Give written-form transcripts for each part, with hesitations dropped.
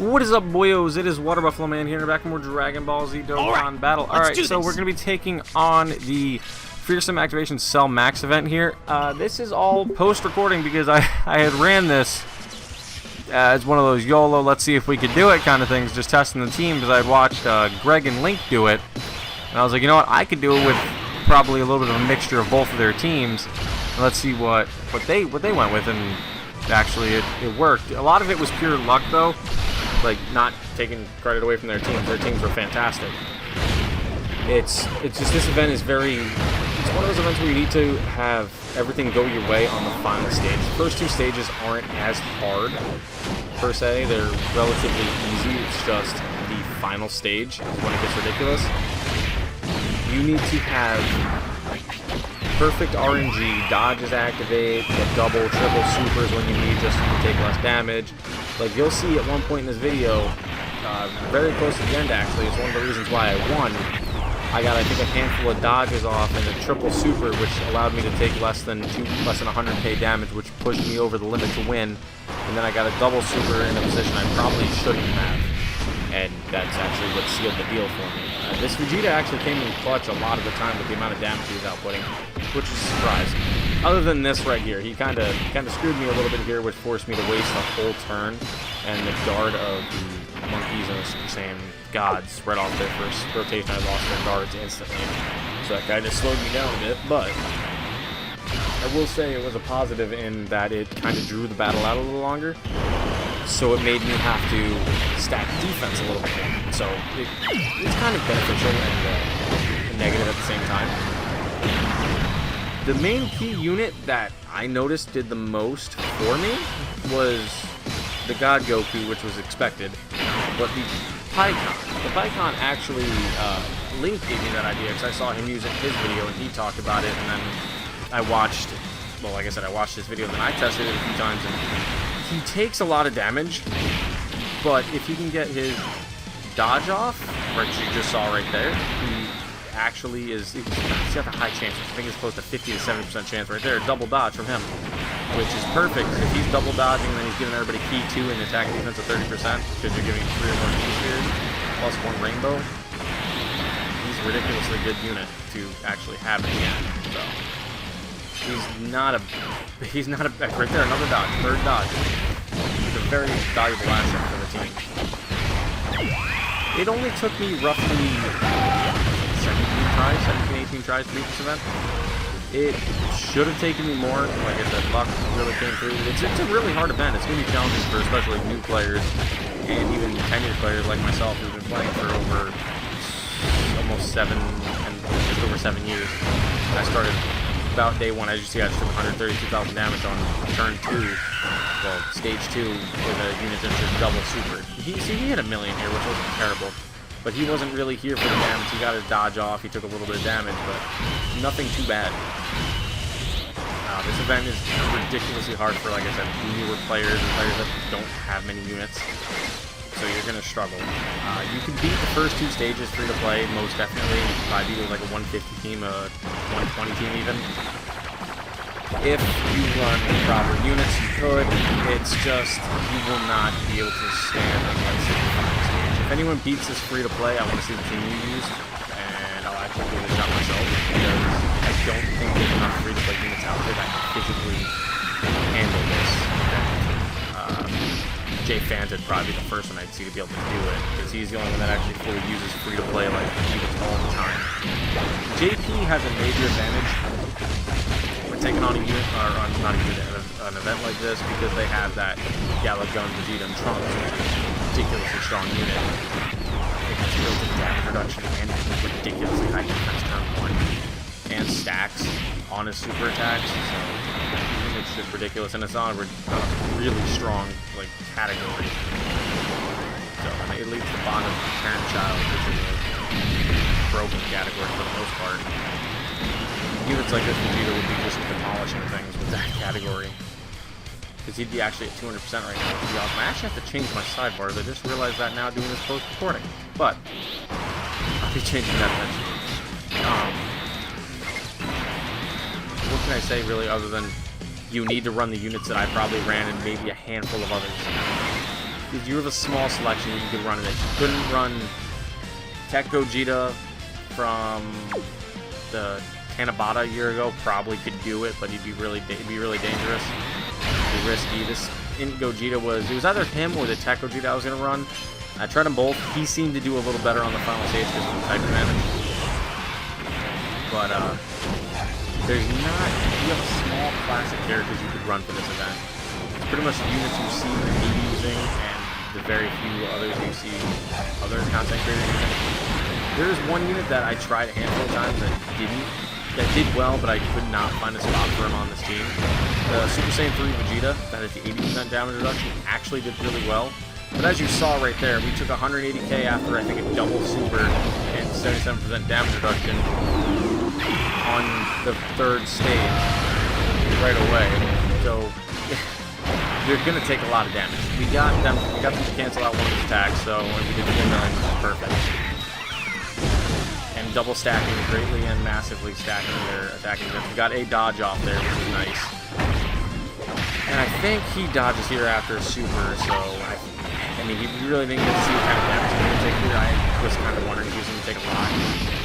What is up, boyos? It is Water Buffalo Man here, back more Dragon Ball Z Dokkan Battle. Alright, so we're going to be taking on the Fearsome Activation Cell Max event here. This is all post-recording because I had ran this as one of those YOLO, let's see if we could do it kind of things, just testing the team, because I'd watched Greg and Link do it. And I was like, you know what, I could do it with probably a little bit of a mixture of both of their teams. And let's see what they went with, and actually it worked. A lot of it was pure luck, though. Like, not taking credit away from their teams. Their teams were fantastic. It's just, this event is it's one of those events where you need to have everything go your way on the final stage. The first two stages aren't as hard, per se. They're relatively easy. It's just the final stage is when it gets ridiculous. You need to have perfect RNG, dodges activate, get double, triple supers when you need just to take less damage. Like, you'll see at one point in this video, very close to the end actually, it's one of the reasons why I won. I got, I think, a handful of dodges off and a triple super, which allowed me to take less than 100k damage, which pushed me over the limit to win. And then I got a double super in a position I probably shouldn't have. And that's actually what sealed the deal for me. This Vegeta actually came in clutch a lot of the time with the amount of damage he was outputting, which is a surprise. Other than this right here, he kind of screwed me a little bit here, which forced me to waste a whole turn, and the guard of the monkeys and the Super Saiyan gods right off their first rotation. I lost their guards instantly, so that kind of slowed me down a bit. But I will say it was a positive in that it kind of drew the battle out a little longer. So it made me have to stack defense a little bit more. So it's kind of beneficial and negative at the same time. The main key unit that I noticed did the most for me was the God Goku, which was expected, but the Pycon. The Pycon actually, Link gave me that idea because I saw him use it in his video and he talked about it, and then I watched, well, like I said, I watched this video and then I tested it a few times, and he takes a lot of damage, but if he can get his dodge off, which you just saw right there, he actually is, he's got a high chance. I think it's close to 50 to 70% chance right there, double dodge from him, which is perfect. If he's double dodging, then he's giving everybody key 2 and attack defense of 30%, because you're giving 3 or more key spheres, plus 1 rainbow. He's a ridiculously good unit to actually have in the end, so. He's not a, right there, another dodge, third dodge. He's a very valuable asset for the team. It only took me roughly 17, 18 tries to beat this event. It should have taken me more. Like I said, luck really came through. It's a really hard event. It's going to be challenging for especially new players and even tenured players like myself who've been playing for over almost 7 and just over 7 years. I started about day 1, as you see, I just took 132,000 damage on turn 2, well, stage 2, with a unit that just double supered. He hit a million here, which wasn't terrible, but he wasn't really here for the damage. He got his dodge off, he took a little bit of damage, but nothing too bad. This event is ridiculously hard for, like I said, newer players and players that don't have many units, so you're going to struggle. You can beat the first 2 stages free to play, most definitely. I'd either like a 150 team, a 120 team even. If you run proper units, you could. It's just, you will not be able to stand against the final stage. If anyone beats this free to play, I want to see the team you use, and I'll actually do this shot myself, because I don't think there's enough free to play units out there that can physically handle this. Jay Fans would probably be the first one I'd see to be able to do it, because he's the only one that actually fully uses free-to-play like units all the time. JP has a major advantage when taking on a unit, or not a unit, an event like this, because they have that Gala Gun, Vegeta, and Trunks, which is a ridiculously strong unit. It has built-in damage reduction and ridiculously high defense turn 1, and stacks on his super attacks, so it's just ridiculous, and it's on a really strong, like, category. So, and it leads to bond of parent-child, which is a broken category for the most part. Units like this Vegeta would be just demolishing things with that category, because he'd be actually at 200% right now, to be honest. I actually have to change my sidebars. I just realized that now doing this post-recording, but I'll be changing that eventually. What can I say, really, other than you need to run the units that I probably ran and maybe a handful of others. you have a small selection you could run in it. You couldn't run Tech Gogeta from the Tanabata a year ago. Probably could do it, but it'd be really dangerous. It'd be risky. This Gogeta was either him or the Tech Gogeta I was gonna run. I tried them both. He seemed to do a little better on the final stage because of the type advantage. But there's not. You have a small classic characters you could run for this event. It's pretty much the units you see me using and the very few others you see other content creators using. There is one unit that I tried a handful of times that did well, but I could not find a spot for him on this team. The Super Saiyan 3 Vegeta, that is the 80% damage reduction, actually did really well. But as you saw right there, we took 180k after I think a double super and 77% damage reduction on the third stage right away. So they're going to take a lot of damage. We got them to cancel out one of his attacks, so we did 4 million, which is perfect. And double stacking greatly and massively stacking their attacking. We got a dodge off there, which is nice. And I think he dodges here after super, so I mean, you really didn't get to see what kind of damage he's going to take here. I was kind of wondering if he was going to take a lot.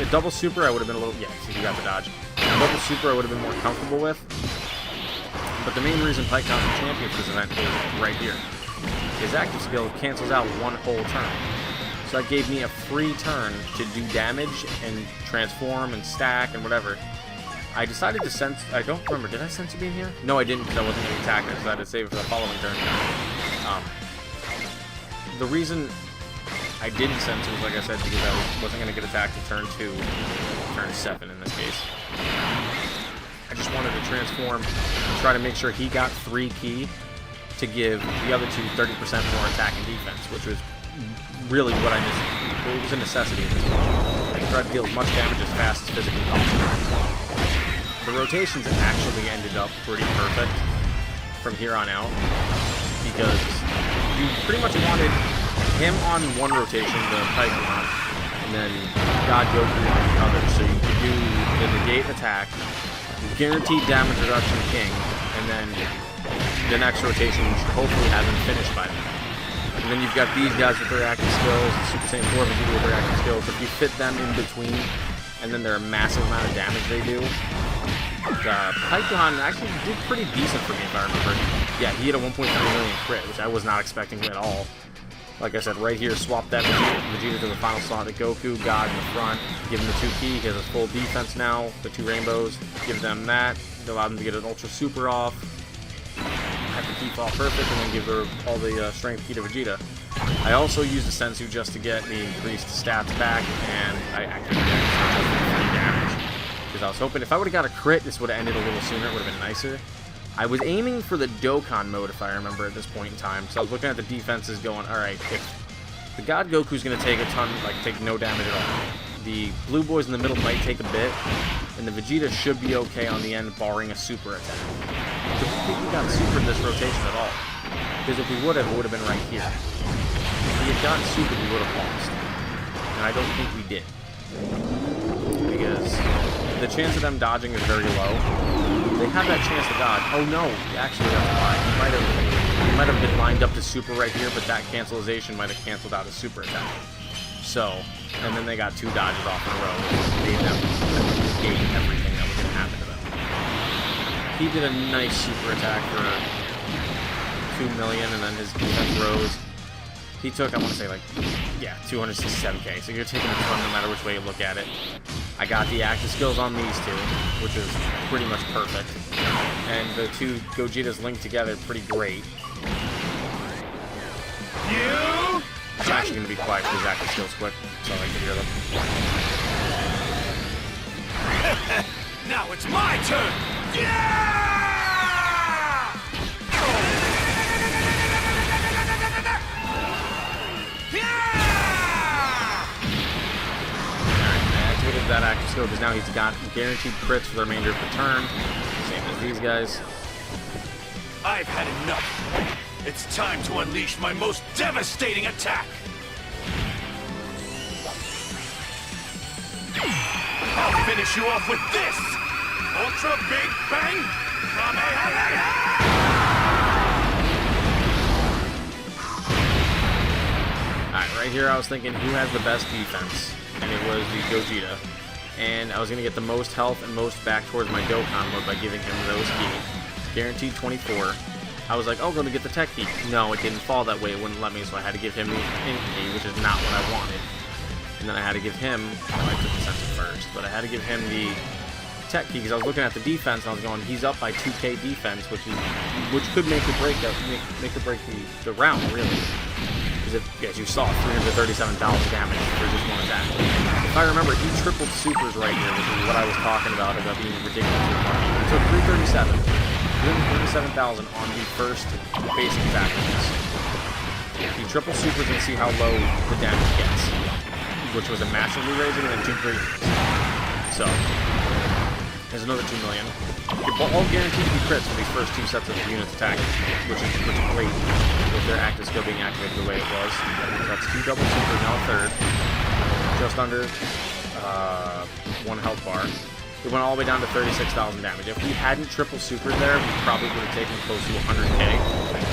A double super, I would have been a little... Yeah, see, he got the dodge. A double super, I would have been more comfortable with. But the main reason Pycon's the champion for this event is right here. His active skill cancels out one whole turn. So that gave me a free turn to do damage and transform and stack and whatever. I decided to sense... I don't remember. Did I sense being here? No, I didn't because I wasn't going to attack. I decided to save it for the following turn. The reason I didn't sense it was, like I said, because I wasn't going to get attacked to turn 2, turn 7 in this case. I just wanted to transform and try to make sure he got 3 ki to give the other two 30% more attack and defense, which was really what I missed. It was a necessity at this point. I tried to deal as much damage as fast as physically possible. The rotations actually ended up pretty perfect from here on out, because you pretty much wanted him on one rotation, the Python, and then God Goku on the other, so you could do the negate attack, guaranteed damage reduction King, and then the next rotation you should hopefully have him finished by then. And then you've got these guys with their active skills, the Super Saiyan 4 Vegeta with their active skills. If you fit them in between, and then their massive amount of damage they do, Python actually did pretty decent for me, if I remember. Yeah, he had a 1.3 million crit, which I was not expecting at all. Like I said, right here, swap that Vegeta to the final slot at Goku, God in the front, give him the 2 ki, he has his full defense now, the 2 rainbows, give them that, allow them to get an ultra super off, have the ki fall perfect, and then give her all the strength ki to Vegeta. I also used the Sensu just to get the increased stats back, and I actually got 3 damage. Because I was hoping if I would have got a crit, this would have ended a little sooner, it would have been nicer. I was aiming for the Dokkan mode, if I remember, at this point in time. So I was looking at the defenses going, alright, if the God Goku's going to take a ton, like, take no damage at all, the blue boys in the middle might take a bit, and the Vegeta should be okay on the end, barring a super attack. I don't think we got super in this rotation at all. Because if we would have, it would have been right here. If we had gotten super, we would have lost. And I don't think we did. Because the chance of them dodging is very low. They have that chance to dodge. Oh no, actually that's a lie. He might have been lined up to super right here, but that cancelization might have canceled out a super attack. So, and then they got 2 dodges off in a row, which made them negate everything that was going to happen to them. He did a nice super attack for 2 million, and then his defense rose. He took, I want to say, like, yeah, 267k. So you're taking a ton no matter which way you look at it. I got the active skills on these 2, which is pretty much perfect. And the 2 Gogetas linked together pretty great. I'm actually going to be quiet for his active skills quick, so I can hear them. Now it's my turn! Yeah! That active skill, because now he's got guaranteed crits for the remainder of the turn, same as these guys. I've had enough. It's time to unleash my most devastating attack. I'll finish you off with this! Ultra Big Bang Kamehameha! Alright, right here I was thinking who has the best defense, and it was the Gogeta. And I was going to get the most health and most back towards my Dokkan mode by giving him Rose Key. Guaranteed 24. I was like, oh, going to get the Tech Key. No, it didn't fall that way. It wouldn't let me, so I had to give him the Ink Key, which is not what I wanted. And then I had to give him, oh, I took the Sensor first, but I had to give him the Tech Key because I was looking at the defense and I was going, he's up by 2k defense, which could make or break the round, really. Because as you saw, 337,000 damage for just one attack. If I remember, he tripled supers right here, which is what I was talking about being ridiculously hard. He took 337,000 on the first basic attack. He triple supers and see how low the damage gets, which was a massively raising and then 2 critics. So, there's another 2 million. You're all guaranteed to be crits for these first 2 sets of units attacking, which is great with their active skill being activated the way it was. So that's 2 double supers, now a third. Just under 1 health bar. We went all the way down to 36,000 damage. If we hadn't triple supered there, we probably would have taken close to 100k,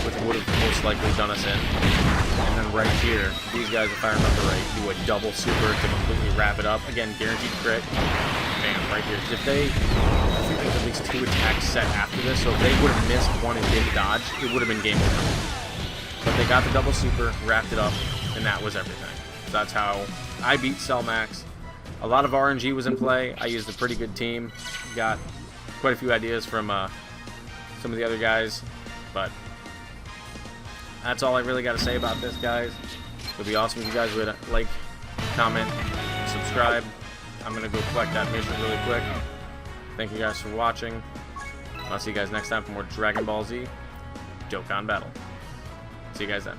which would have most likely done us in. And then right here, these guys, if I remember right, do a double super to completely wrap it up. Again, guaranteed crit. Bam, right here. If they, I think there's at least 2 attacks set after this, so if they would have missed one and didn't dodge, it would have been game over. But they got the double super, wrapped it up, and that was everything. So that's how I beat Cell Max. A lot of RNG was in play. I used a pretty good team. Got quite a few ideas from some of the other guys. But that's all I really got to say about this, guys. It would be awesome if you guys would like, comment, subscribe. I'm going to go collect that mission really quick. Thank you guys for watching. I'll see you guys next time for more Dragon Ball Z Dokkan Battle. See you guys then.